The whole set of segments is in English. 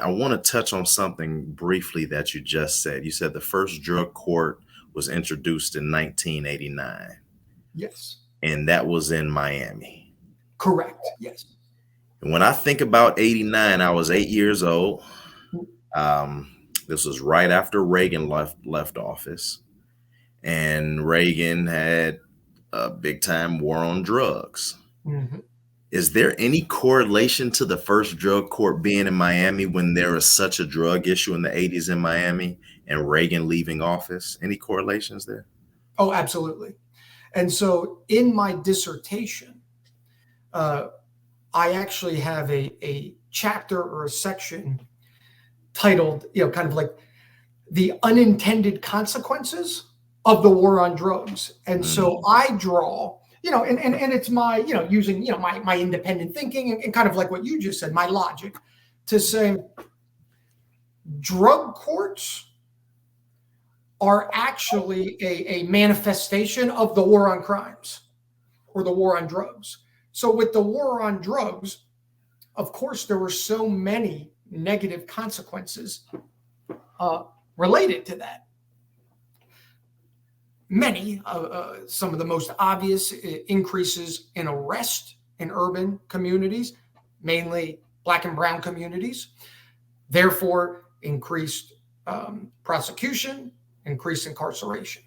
I want to touch on something briefly that you just said. You said the first drug court was introduced in 1989, Yes, and that was in Miami. correct. Yes. And when I think about 89, I was 8 years old. Um, this was right after Reagan left office, and Reagan had a big time war on drugs. Mhm. Is there any correlation to the first drug court being in Miami when there was such a drug issue in the 80s in Miami and Reagan leaving office? Any correlations there? Oh, absolutely. And so in my dissertation, uh, I actually have a chapter or a section titled, kind of like the unintended consequences of the war on drugs. And so Mm, I draw, and it's my, using, my independent thinking and kind of like what you just said, my logic to say drug courts are actually a manifestation of the war on crimes or the war on drugs. So with the war on drugs, of course, there were so many negative consequences uh, related to that. Many, some of the most obvious increases in arrest in urban communities, mainly Black and brown communities, therefore increased prosecution, increased incarceration.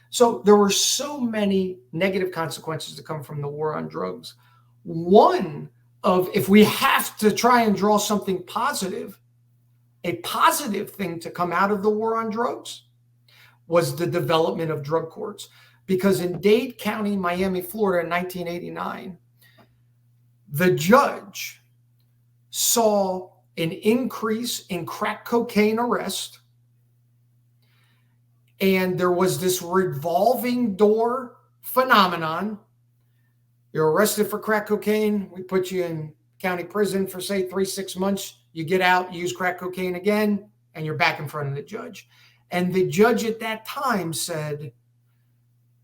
So there were so many negative consequences that come from the war on drugs. One of, if we have to try and draw something positive, a positive thing to come out of the war on drugs was the development of drug courts. Because in Dade County, Miami, Florida, in 1989, the judge saw an increase in crack cocaine arrest. And there was this revolving door phenomenon. You're arrested for crack cocaine. We put you in county prison for, say, 3-6 months. You get out, you use crack cocaine again, and you're back in front of the judge. And the judge at that time said,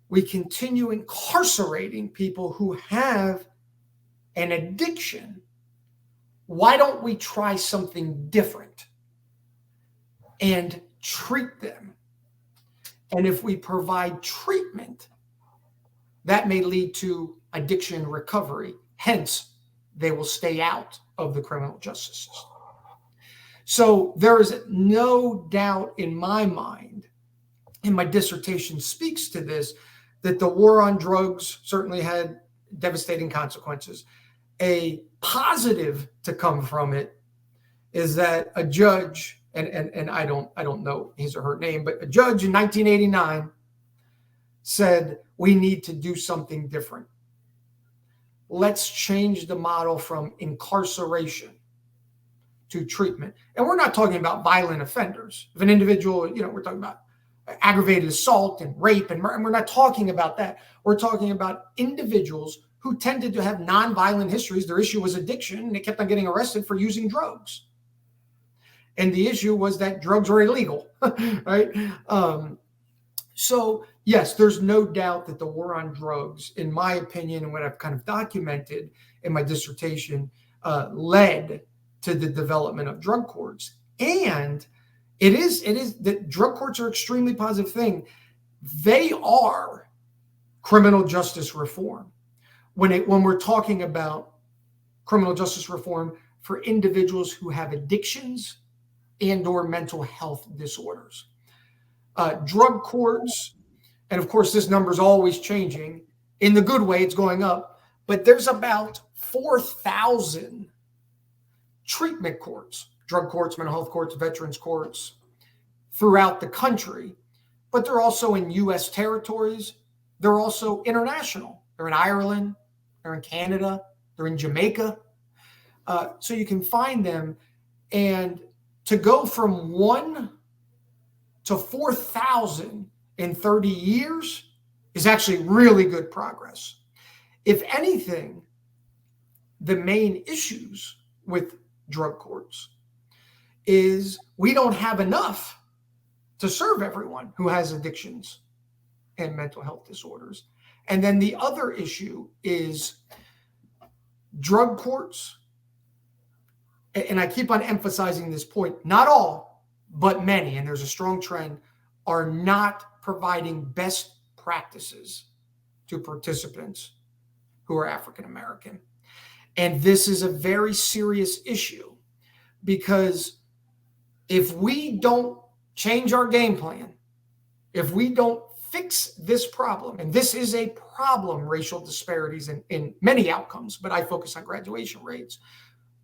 we continue incarcerating people who have an addiction. Why don't we try something different and treat them? And if we provide treatment, that may lead to addiction recovery. Hence, they will stay out of the criminal justice system. So there is no doubt in my mind, and my dissertation speaks to this, that the war on drugs certainly had devastating consequences. A positive to come from it is that a judge, and I don't know his or her name, but a judge in 1989 said, we need to do something different. Let's change the model from incarceration to treatment. And we're not talking about violent offenders. If an individual, we're talking about aggravated assault and rape, and we're not talking about that. We're talking about individuals who tended to have nonviolent histories. Their issue was addiction, and they kept on getting arrested for using drugs. And the issue was that drugs were illegal, right? So yes, there's no doubt that the war on drugs, in my opinion, and what I've kind of documented in my dissertation, led to the development of drug courts. And it is that drug courts are an extremely positive thing. They are criminal justice reform. When we're talking about criminal justice reform for individuals who have addictions and or mental health disorders. Drug courts, and of course this number is always changing. In the good way, it's going up, but there's about 4,000 treatment courts, drug courts, mental health courts, veterans courts throughout the country, but they're also in U.S. territories. They're also international. They're in Ireland, they're in Canada, they're in Jamaica. So you can find them. And to go from 1 to 4,000 in 30 years is actually really good progress. If anything, the main issues with drug courts is we don't have enough to serve everyone who has addictions and mental health disorders. And then the other issue is drug courts and I keep on emphasizing this point, not all, but many, and there's a strong trend, are not providing best practices to participants who are African American. And this is a very serious issue, because if we don't change our game plan, if we don't fix this problem, and this is a problem, racial disparities in many outcomes, but I focus on graduation rates,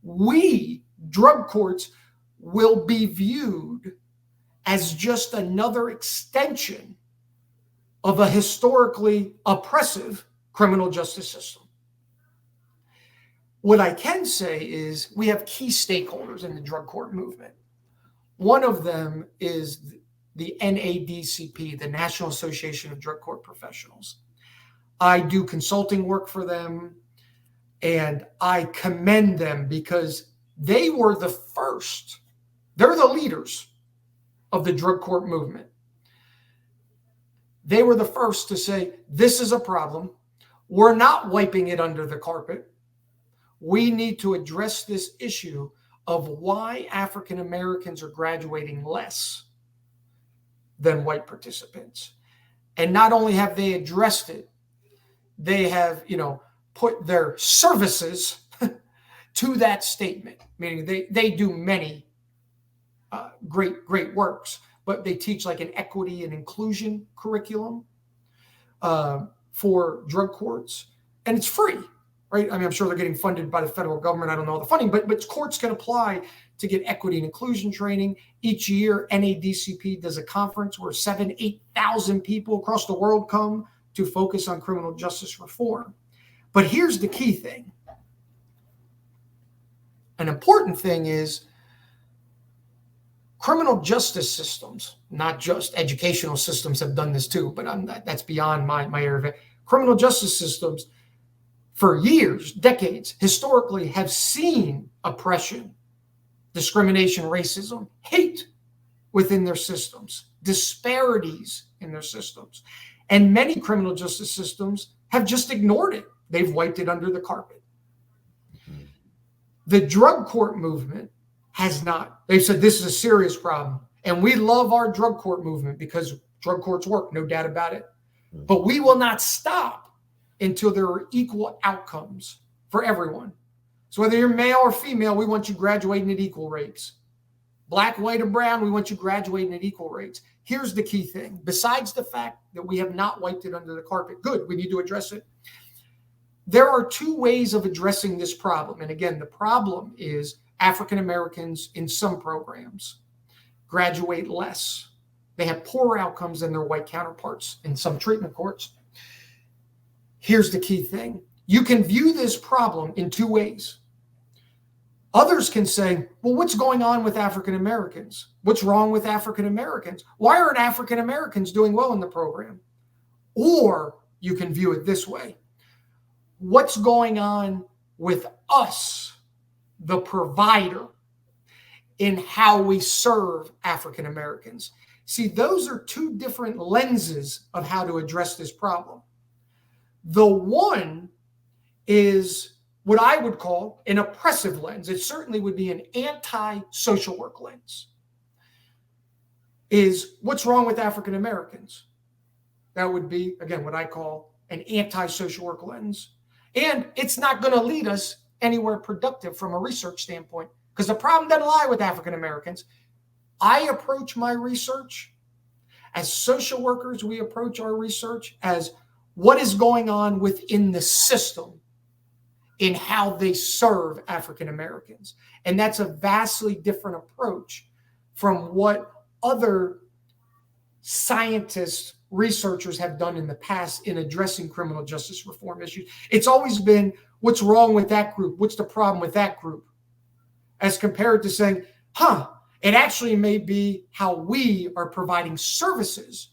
we, drug courts, will be viewed as just another extension of a historically oppressive criminal justice system. What I can say is we have key stakeholders in the drug court movement. One of them is the NADCP, the National Association of Drug Court Professionals. I do consulting work for them, and I commend them because they were the first. They're the leaders of the drug court movement. They were the first to say, this is a problem. We're not wiping it under the carpet. We need to address this issue of why African Americans are graduating less than white participants. And not only have they addressed it, they have, put their services to that statement, meaning they do many great works, but they teach like an equity and inclusion curriculum for drug courts, and it's free, right? I mean, I'm sure they're getting funded by the federal government. I don't know the funding, but courts can apply to get equity and inclusion training. Each year, NADCP does a conference where 8,000 people across the world come to focus on criminal justice reform. But here's the key thing. An important thing is criminal justice systems, not just educational systems, have done this too, but that's beyond my area. Criminal justice systems, for years, decades, historically have seen oppression, discrimination, racism, hate within their systems, disparities in their systems. And many criminal justice systems have just ignored it. They've wiped it under the carpet. The drug court movement has not. They've said this is a serious problem. And we love our drug court movement because drug courts work, no doubt about it. But we will not stop until there are equal outcomes for everyone. So whether you're male or female, we want you graduating at equal rates. Black, white, or brown, we want you graduating at equal rates. Here's the key thing. Besides the fact that we have not wiped it under the carpet, good, we need to address it. There are two ways of addressing this problem. And again, the problem is African Americans in some programs graduate less. They have poorer outcomes than their white counterparts in some treatment courts. Here's the key thing. You can view this problem in two ways. Others can say, well, what's going on with African Americans? What's wrong with African Americans? Why aren't African Americans doing well in the program? Or you can view it this way. What's going on with us, the provider, in how we serve African Americans? See, those are two different lenses of how to address this problem. The one is what I would call an oppressive lens. It certainly would be an anti-social work lens. Is what's wrong with African Americans? That would be, again, what I call an anti-social work lens. And it's not going to lead us anywhere productive from a research standpoint, because the problem doesn't lie with African Americans. I approach my research as social workers. We approach our research as what is going on within the system in how they serve African Americans. And that's a vastly different approach from what other scientists, researchers have done in the past in addressing criminal justice reform issues. It's always been, what's wrong with that group? What's the problem with that group? As compared to saying, it actually may be how we are providing services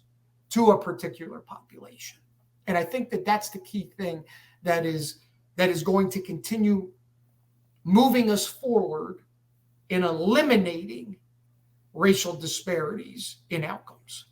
to a particular population. And I think that that's the key thing that is going to continue moving us forward in eliminating racial disparities in outcomes.